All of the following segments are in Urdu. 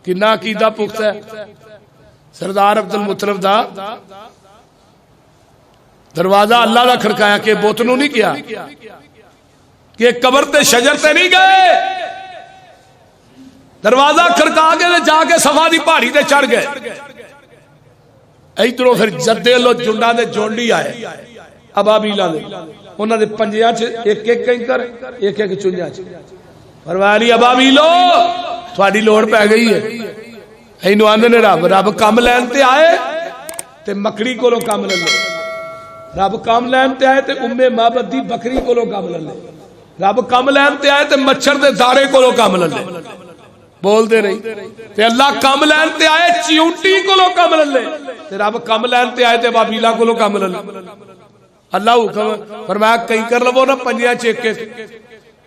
کنا عقیدہ پختہ ہے. سردار عبد المطلب دا دروازہ اللہ دا کھڑکایا کہ بت نو نہیں کیا کہ قبر تے شجر تے نہیں گئے, دروازہ کھڑکا کے جا کے صفا دی پہاڑی تے چڑھ گئے. ادھروں پھر جدے لو جنڈا دے جونڈی آئے ابابیلا دے, انہاں دے پنجیاں چ ایک ایک کنکر ایک ایک چنجاں چ فرمایا نہیں ابابیلو تھوڑی لوڑ پہ گئی ہے. اینو آندے نے رب رب کم لین تے آئے تے مکڑی کولوں کم لے لے, رب کم لین تے آئے تے معبد دی بکری کولوں کم لے لے, رب کم لین تے آئے تے مچھر دے داڑے کولوں کم لے لے. بول دے نہیں تے اللہ کم لین تے آئے چیونٹی کولوں کم لے لے, تے رب کم لین تے آئے تے بابیلا کولوں کم لے لے. اللہ حکم فرمایا کئی کر لو نا پنجیاں چیک کے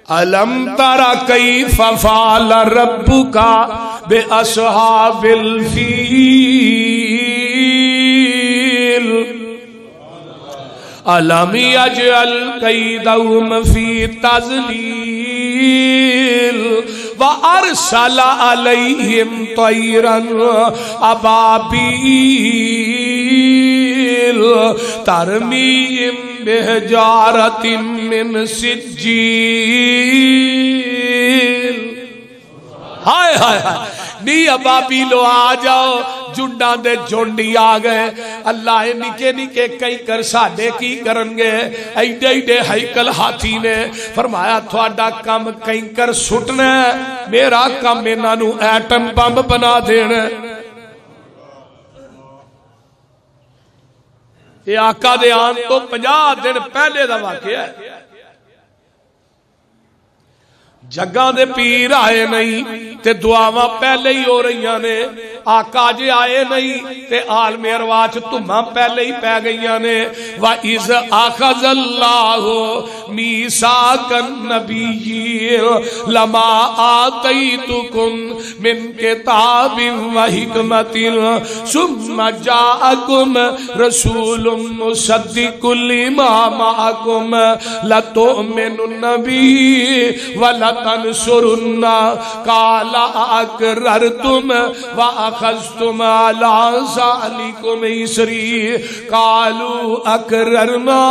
الم ترى كيف فعل ربك باصحاب الفيل الم يجعل كيدهم في تضليل وارسل عليهم طيرا ابابيل ترميهم بحجارة من سجیل. ہائے ہائے ہائے نی ابابیلو آ جاؤ, جنڈاں دے جونڈی آ گئے. اللہ نکے نکے کئی کر ساڈے کی کرن گے, ایڈے ایڈے ہیکل ہاتھی نے. فرمایا تھوڑا کم کئی کر سٹنا, میرا کم انہاں نو ایٹم بم بنا دینا. یہ آقا دے آن تو 50 دن پہلے دا واقعہ ہے. جگہ دے پیر آئے نہیں تے دعاواں پہلے ہی ہو رہی نے. آقا جی آئے نہیں تے عالم ارواح تمہاں پہلے ہی پہ گئیاں نے. وَإِذْ أَخَذَ اللَّهُ مِيثَاقَ النَّبِيِّينَ لَمَا آتَيْتُكُم مِّن كِتَابٍ وَحِكْمَةٍ ثُمَّ جَاءَكُمْ رَسُولٌ مُصَدِّقٌ لِّمَا مَعَكُمْ لَتُؤْمِنُنَّ بِهِ وَلَتَنصُرُنَّ قَالَ أَقْرَرْتُمْ وَأَخَذْتُمْ عَلَىٰ ذَلِكُمْ إِصْرِي قَالُوا أَقْرَرْنَا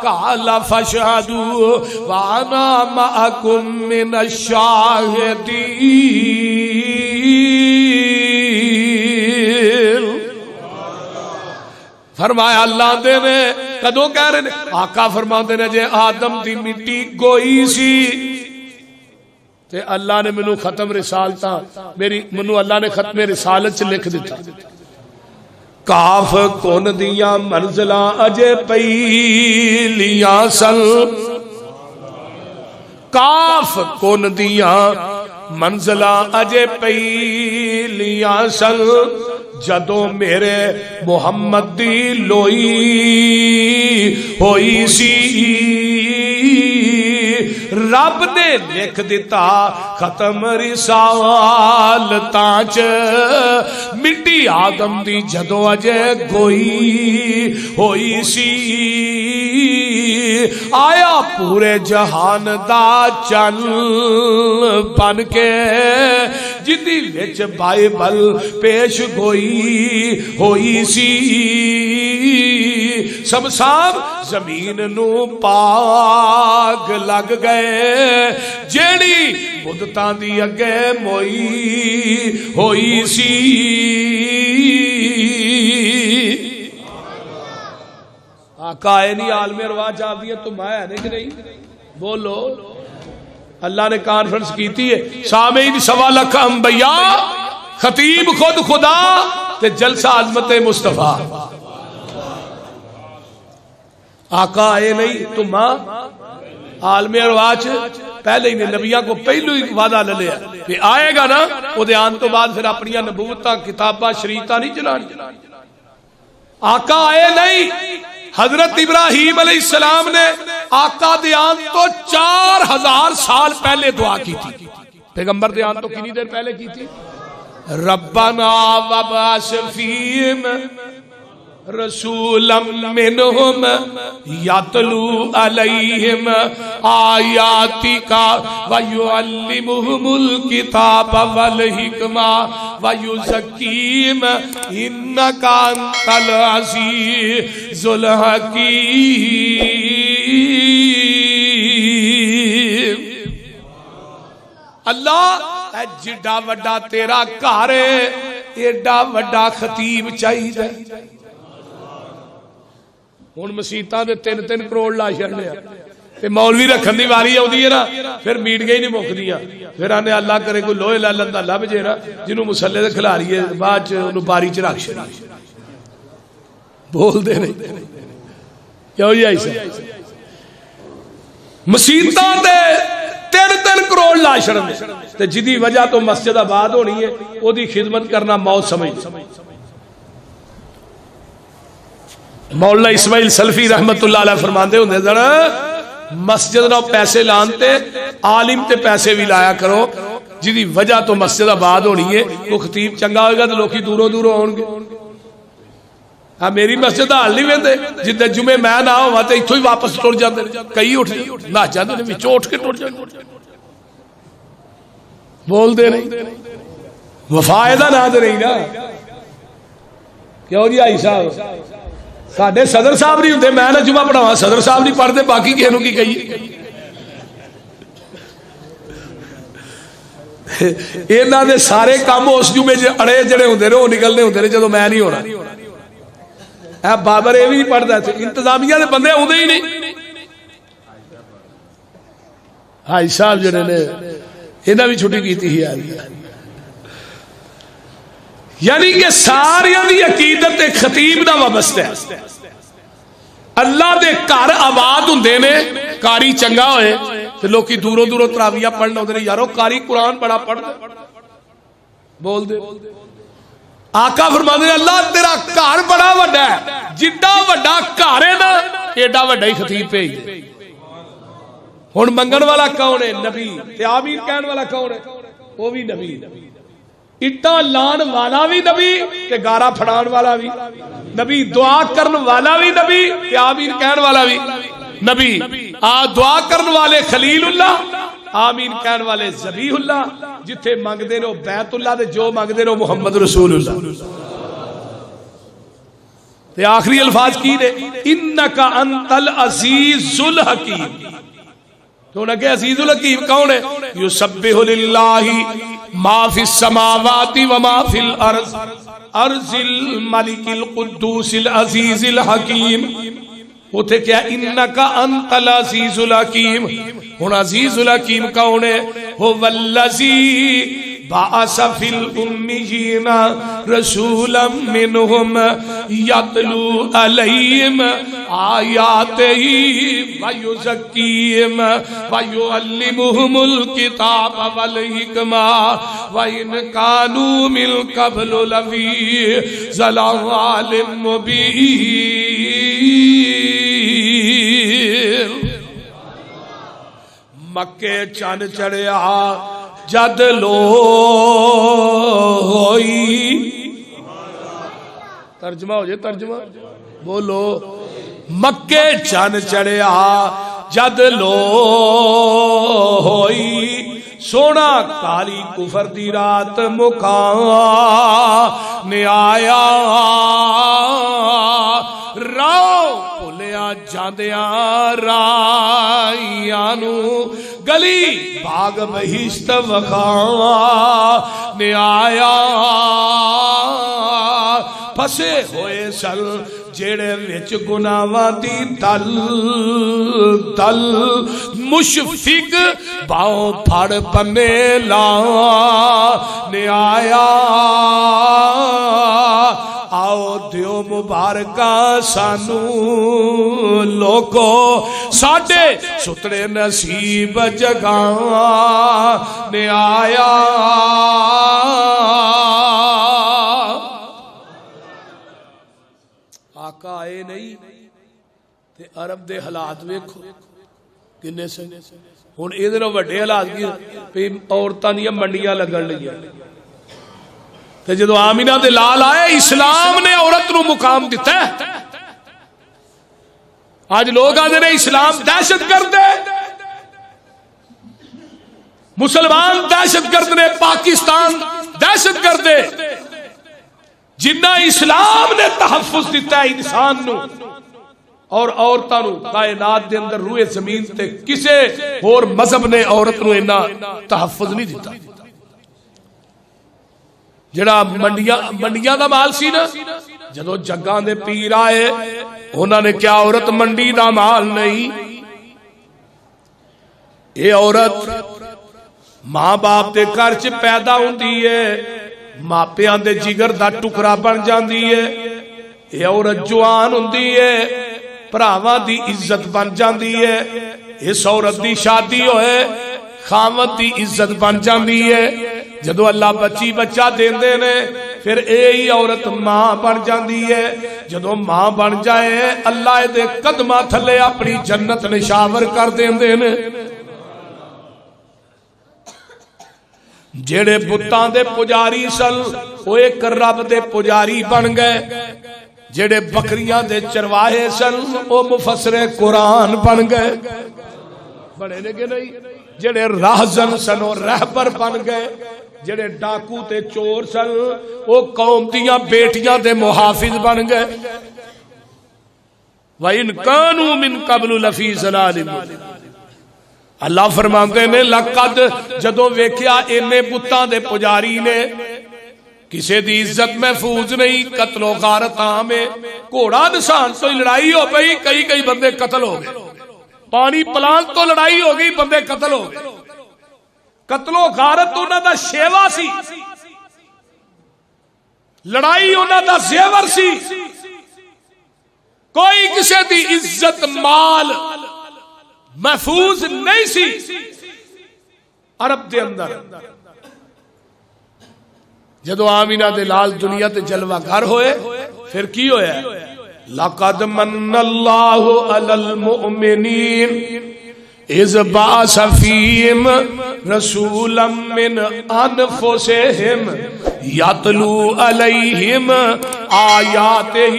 قَالَ فَاشْهَدُوا وَأَنَا مَعَكُمْ مِنَ الشَّاهِدِينَ. فرمایا اللہ دے نے کدوں کہہ رہے نے, آقا فرماتے نے جے آدم دی مٹی گوئی سی تے اللہ نے منو ختم رسالتا منو اللہ نے ختم رسالت چ لکھ دیتا. کاف کون دیاں منزلاں اجے پئیلیاں سن, کاف کون دیاں منزلاں اجے پئیلیاں سن جدوں میرے محمد دی لوئی ہوئی سی. رب نے لکھ دیتا ختم رسالتاں چ مٹی آدم دی جدوں اجے گوئی ہوئی سی. آیا پورے جہان دا چن بن کے جدی وچ بائبل پیش گوئی ہوئی سی. سب سب زمین نو پاگ لگ گئے جیڑی بدتاں دی اگے موئی ہوئی سی. آقا ہے نہیں عالم ارواح چاہ دیئے تم آیا نہیں کہ نہیں بولو. اللہ نے کانفرنس کی تھی ہے سامعین 1.25 لاکھ انبیاء, خطیب خود خدا تے جلسہ عظمت مصطفیٰ. آقا آئے نہیں تم عالم ارواح پہلے ہی نے نبیاں کو پہلو ہی وعدہ لے لیا کہ آئے گا نا وہ دے آن تو بعد پھر اپنی نبوتاں کتاباں شریعتاں نہیں چلانی. آقا آئے نہیں, حضرت ابراہیم علیہ السلام نے آقا دیان تو 4000 سال پہلے دعا کی تھی. پیغمبر دیان تو کتنی دیر پہلے کی تھی؟ ربنا وابعث فیہم رسولا منہم یتلو علیہم آیاتک ویعلمہم الکتاب والحکمہ ویزکیہم انک انت العزیز الحکیم۔ اللہ جڈا وڈا تیرا گھر ہے، ایڈا وڈا خطیب چاہیے۔ ہن مسیتاں دے 3-3 کروڑ لا چھڑنے تے مولوی رکھن دی واری آؤندی ہے نا، پھر میٹنگاں ہی نہیں مکدیاں، پھر آنے اللہ کرے کوئی لوہے لالن دا لب جے نا جنوں مسلے تے کھلاریے بعد چ اونوں باری چ رکھ چھڑی۔ بول دے نہیں کیوں جی ایسا مسیتاں تے 3-3 کروڑ لا چھڑنے تے جدی وجہ تو مسجد آباد ہونی ہے او دی خدمت کرنا موت سمجھ۔ مولانا اسماعیل سلفی رحمت اللہ علیہ فرماندے ہوندے ذرا مسجد نہ پیسے لانتے عالم تے پیسے بھی لایا کرو، جدی وجہ تو مسجد آباد ہونی ہے۔ وہ خطیب چنگا ہوئے گا تو لوکی دوروں دوروں ہون گے۔ ہاں میری مسجد حال نہیں ویندے، جدے جمعے میں نہ ہوا تے ایتھوں ہی واپس ٹر جاندے، کئی اٹھ نہ جاندے نے وچوں اٹھ کے ٹر جاندے۔ بول دے نہیں وفا دا نہ دے نہیں نا کیوں جی آئی صاحب؟ ساڈے صدر صاحب نہیں ہوندے، میں نہ جمعہ پڑھاواں صدر صاحب نہیں پڑھتے، باقی کہے نو کی کہیے؟ انہاں دے سارے کام اس جمعے اڑے جڑے ہوندے نے وہ نکلنے ہوندے نے جدوں میں نہیں ہونا۔ اے بابر یہ بھی نہیں پڑھتا تھے، انتظامیہ دے بندے آندے ہی نہیں۔ حاجی صاحب جڑے نے انہاں بھی چھٹی کیتی ہی آ گئی۔ یعنی کہ ساریاں دی عقیدت ایک خطیب دا وابستہ ہے۔ اللہ دے گھر آباد ہوندے نے، قاری چنگا ہوئے تے لوکی دوروں دوروں تراویہ پڑھنا ہوندے نے، یارو قاری قرآن بڑا پڑھ دے۔ بول دے آقا فرماندے نے اللہ تیرا گھر بڑا وڈا ہے، جڈا وڈا گھر ہے نا ایڈا وڈا ہی خطیب بھیج دے۔ ہن منگن والا کون ہے؟ نبی۔ تے آمین کہن والا کون ہے؟ وہ بھی نبی۔ اٹا لان والا بھی نبی تے گارا پھڑان والا بھی نبی، دعا کرن والا بھی نبی تے آمین کہن والا بھی نبی۔ دعا کرن والے خلیل اللہ، آمین کہن والے ذبیح اللہ، جتھے مانگ دے نو بیت اللہ دے جو مانگ دے نو محمد رسول اللہ۔ تے آخری الفاظ کی دے انکا انت العزیز الحکیم۔ تو انہاں کہ عزیز الحکیم کون ہے؟ یسبح للہ ما فی السماوات وما فی الارض ارض الملک القدوس العزیز الحکیم۔ ہوتے کیا انکا انت العزیز الحکیم۔ ہن عزیز الحکیم کون ہے؟ هو الذی بعث فی الامیین رسولا منہم یتلو علیہم آیاتہ ویزکیہم ویعلمہم الکتاب والحکمہ وإن کانوا من قبل لفی ضلال مبین۔ مکے چند چڑھیا جد لو ہوئی، ترجمہ ہو جائے ترجمہ بولو، مکے چند چڑھیا جد لو ہوئی، سونا کالی کفر دی رات مکان آیا، راؤ بھولیا جاندیاں رائیانو گلی باغ بہشت وخان آیا، پھسے ہوئے سل جیڑے وچ گناہاں دی تل تل، مشفق باؤں پھڑ پنے لان آیا، آؤ دیو مبارکہ سانو لوگو ساڑھے سترے نصیب جگان آیا۔ آقا آئے نہیں تے عرب دے حالات ویکھو کنے سے ہن ادھر وڈے حالات کی عورتاں دیاں منڈیاں لگن لگیاں، تے جدو آمینہ دے لال آئے اسلام نے عورت نو مقام دیتا ہے. آج لوگ آدھے نے اسلام دہشت گرد ہے، مسلمان دہشت گرد نے، پاکستان دہشت گرد ہے. جنہ اسلام نے تحفظ دیتا ہے انسان نو اور عورتاں نو کائنات دے اندر روئے زمین تے کسے اور مذہب نے عورت نو اینا تحفظ نہیں دیتا. جڑا منڈیاں دا مال سی نا، جدو جگاں دے پیر آئے انہوں نے کیا عورت منڈی دا مال نہیں، اے عورت ماں باپ دے گھر چ پیدا ہوندی ہے، ماپیاں دے جگر دا ٹکڑا بن جاندی ہے. اے عورت جوان ہوندی ہے، بھراواں دی عزت بن جاندی ہے. اس عورت دی شادی ہوئے خاوند دی عزت بن جاندی ہے. جدو اللہ بچی بچہ دیندے نے پھر اے ہی عورت ماں بن جاندی ہے. جدو ماں بن جائے اللہ دے قدماں تھلے اپنی جنت نشاور کر دیندے نے. جڑے بتاں دے پجاری سن وہ ایک رب دے پجاری بن گئے، جڑے بکریاں دے چرواہے سن وہ مفسر قرآن بن گئے. بنے نے کہ نہیں؟ جڑے راہزن سن وہ رہبر بن گئے، جڑے ڈاکو تے چور سن وہ قوم دیاں بیٹیاں دے محافظ بن گئے. وَإِن كَانُوا مِن قَبْلُ لَفِي ضَلَالٍ مُبِينٍ. اللہ فرماتے ہیں لقد جدو ویکھیا اینے بتاں دے پجاری نے کسے دی عزت محفوظ نہیں، قتل و غارت عام ہے. گھوڑا نشان تو لڑائی ہو گئی، کئی بندے قتل ہو گئے. پانی پلان تو لڑائی ہو گئی، بندے قتل ہو گئے. قتل و غارت انہاں دا شیوا سی، لڑائی انہاں دا زیور سی. کوئی کسے دی عزت مال محفوظ نہیں سی عرب دے اندر. جدو آمینہ دے لال دنیا تے جلوہ گر ہوئے پھر کی ہویا ہے؟ لَقَدْ مَنَّ اللَّهُ عَلَى الْمُؤْمِنِينَ اِذْ بَعَثَ فِيهِمْ رَسُولًا مِّنْ أَنفُسِهِمْ يَتْلُو عَلَيْهِمْ آيَاتِهِ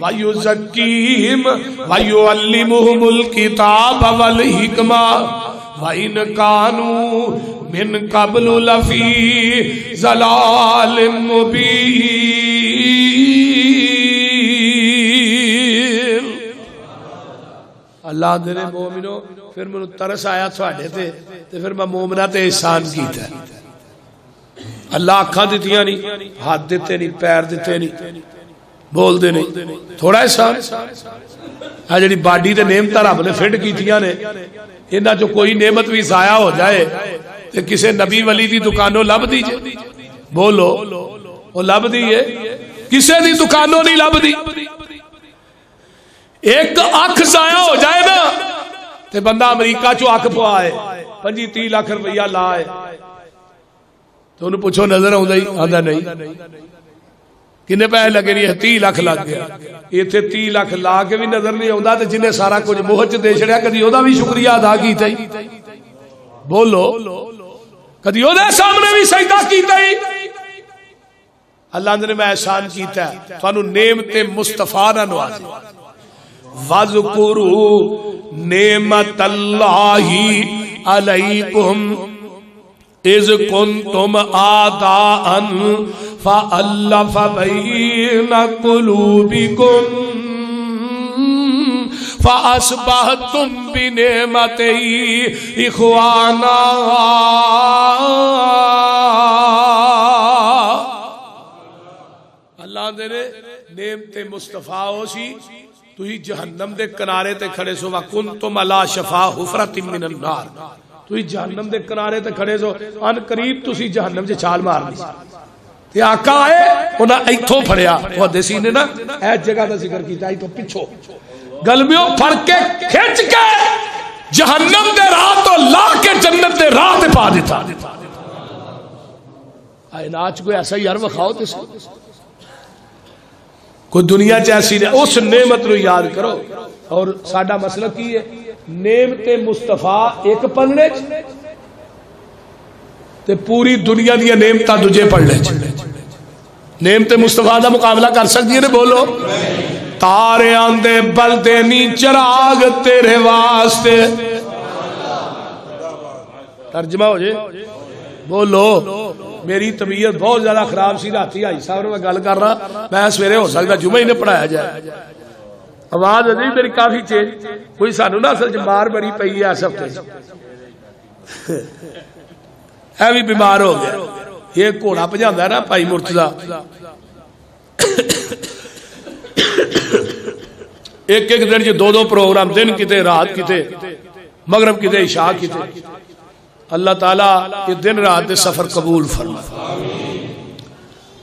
وَيُزَكِّيهِمْ وَيُعَلِّمُهُمُ الْكِتَابَ وَالْحِكْمَةَ وَإِنْ كَانُوا مِنْ قَبْلُ لَفِي ضَلَالٍ مُبِينٍ. اللہ دے مومنو پھر میں ترس آیا تھوڑے تے پھر میں مومنہ تے احسان کیتا ہے. اللہ اکھاں دتیاں نہیں، ہاتھ دیتے نہیں، پیر دیتے نہیں، بول دے نہیں، تھوڑا احسان. ہاں جڑی باڈی تے نعمت رب نے فٹ کیتیاں نے انہاں جو کوئی نعمت بھی ضائع ہو جائے تے کسے نبی ولی دی دکانوں لب دیجے، بولو وہ لب دیئے، کسے دی دکانوں نہیں لب دی. ایک اکھ ضائع ہو جائے نا تے بندہ امریکہ چو اکھ پوائے 25-30 لاکھ روپیہ لائے تو انہوں پوچھو نظر آؤں دائی آدھا نہیں. کنے پیسے لگے نہیں 30 لاکھ لگ گیا. یہ تھے 30 لاکھ لا کے بھی نظر نہیں آؤں تے جنہیں سارا کچھ موہچ دے چھڑیا کدی او دا بھی شکریہ ادا کیتا ہی. بولو کدی او دے سامنے بھی سجدہ کیتا ہی. اللہ نے میں احسان کیتا ہے تو انہوں نعمت مصطفیٰ نہ نوازے. وَذْكُرُوا نِعْمَةَ اللَّهِ عَلَيْكُمْ اِذْ كُنْتُمْ آدَاءً فَأَلَّفَ بَيْنَ قُلُوبِكُمْ فَأَصْبَحْتُمْ بِنِعْمَتِهِ إِخْوَانًا. اللہ دے نعمت مصطفیٰ ہو سی تو ہی جہنم دے کنارے تے کھڑے سو وَكُنْتُمْ عَلَى شَفَا حُفْرَةٍ مِّنَ النَّارِ. تو ہی جہنم دے کنارے تے کھڑے سو ان قریب تو سی جہنم سے چھال مارنی تے آقا آئے انہاں ایتھوں پھڑیا. محدثین نے نا اے جگہ دا ذکر کیتا ایتھوں پچھو گلمیوں پھڑ کے کھچ کے جہنم دے راہ تو لا کے جنت دے راہ تے پا دیتا. آئے ناچ کوئی ایسا ہی عرب خواہو تے کوئی دنیا چیسی نے اس نعمت نو یاد کرو. اور ساڈا مسئلہ کی ہے نعمت مصطفیٰ ایک پڑھنے تے پوری دنیا دیا نعمتاں دوجے پڑھ لے. نعمت مصطفیٰ دا مقابلہ کر سکتی ہے؟ بولو. تارے آندے بلدے نی چراغ تیرے واسطے. ترجمہ ہو جائے. بولو. میری طبیعت بہت زیادہ خراب سی، راتی آئی صاحب میں گل کر رہا، میں سویرے ہو سکتا جمعہ ہی نے پڑھایا جائے. آواز ہے میری کافی چینج، کوئی سانو نہ اصل مار بڑی پئی ہے اس ہفتے ہے بھی بیمار ہو گیا. یہ گھوڑا بھجاتا ہے نا بھائی مرتضی، ایک ایک دن دو دو پروگرام، دن کتے رات کتے، مغرب کتے عشاء کتے. اللہ تعالیٰ یہ دن رات دے سفر قبول فرما.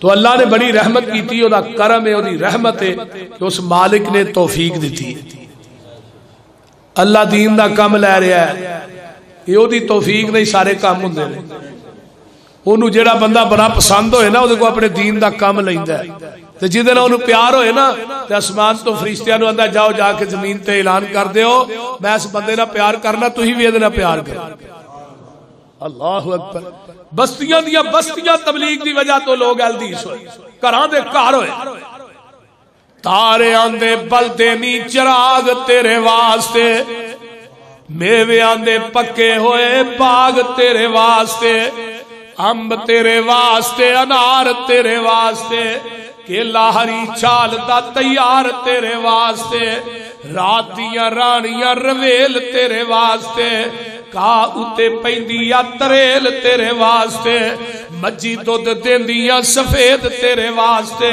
تو اللہ نے بڑی رحمت کی تھی، وہ کرم ہے، وہ رحمت ہے کہ اس مالک نے توفیق دیتی. اللہ دین دا کام لے رہا ہے، یہ وہ توفیق نہیں سارے کام ہوندے نے. انہوں جیڑا بندہ بڑا پسند ہوئے نا، وہ اپنے دین دا کام لیندا ہے. تے جدے نال انہوں پیار ہوئے نا، تے آسمان تو فرشتیاں نو آندا جاؤ جا کے زمین تے اعلان کر دیو میں اس بندے نال پیار کرنا، تسی بھی ادے نال پیار کرو. اللہ اکبر. بستیاں دیاں بستیاں تبلیغ دی وجہ تو لوگ الدیس ہوئے، گھراں دے گھر ہوئے. تارے آندے بلدے نی چراغ تیرے واسطے، میوے آندے پکے ہوئے باغ تیرے واسطے، امب تیرے واسطے، انار تیرے واسطے، کیلا ہری چھال دا تیار تیرے واسطے، رات دیاں رانیاں رویل تیرے واسطے، کا اتے پیندیا تریل تیرے واسطے، مجھی دودھ دیندیا سفید تیرے واسطے،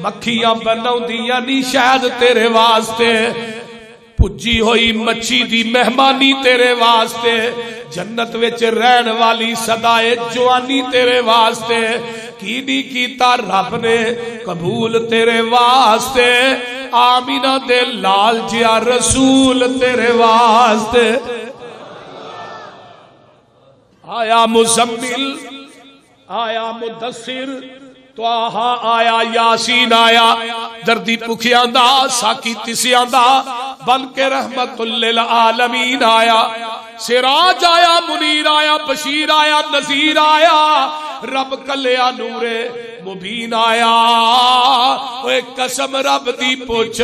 مکھیاں بناؤندیا نی شہد تیرے واسطے، پجی ہوئی مچھی دی مہمانی تیرے واسطے، جنت وچ رہن والی صدائے جوانی تیرے واسطے، کی نہیں کیتا رب نے قبول تیرے واسطے، آمینہ دے لال جیا رسول تیرے واسطے. آیا مزمل، آیا مدثر، توہا آیا، یاسین آیا، دردی پکھیاں دا ساکی تسیاں دا بن کے رحمت للعالمین آیا، سراج آیا، منیر آیا، بشیر آیا، نذیر آیا، رب کلیا نور مبین آیا. اوے قسم رب دی پوچھ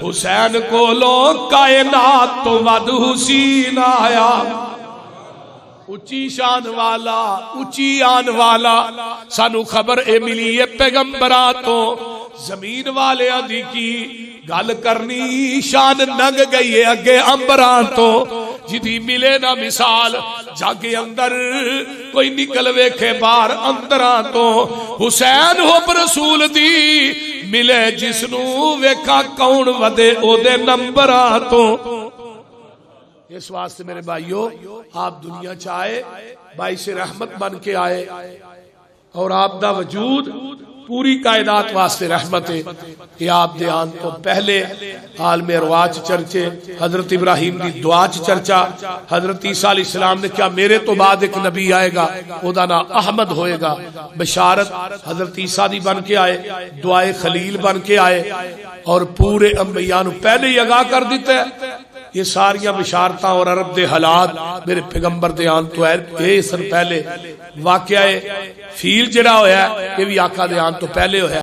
حسین کولوں کائنات تو ود حسین آیا. اچھی شان والا، اچھی آن والا، سانو خبر اے ملی ہے پیغمبران تو، زمین والے آدھی کی گل کرنی شان نگ گئی ہے اگے امبران تو، جدی ملے نا مثال جاگے اندر کوئی نکل ویکھے بار اندران تو، حسین ہوب رسول دی ملے جسنو ویکھا کون ودے او دے نمبران تو. اس واسطے میرے بھائیو آپ دنیا چاہے باعث رحمت بن کے آئے، اور آپ دا وجود پوری کائنات واسطے رحمت ہے. یہ آپ دے آن تو پہلے عالم ارواح چرچے، حضرت ابراہیم دی دعا چرچا، حضرت عیسیٰ علیہ السلام نے کیا میرے تو بعد ایک نبی آئے گا، او دا نام احمد ہوئے گا. بشارت حضرت عیسیٰ دی بن کے آئے، دعائے خلیل بن کے آئے، اور پورے انبیاء نو پہلے ہی آگاہ کر دیتے ہیں. یہ ساریاں بشارتاں اور عرب دے حالات میرے پیغمبر دے آن تو ہے سن پہلے واقعہ فیل جڑا ہویا ہے، یہ بھی آقا دے آن تو پہلے ہویا ہے.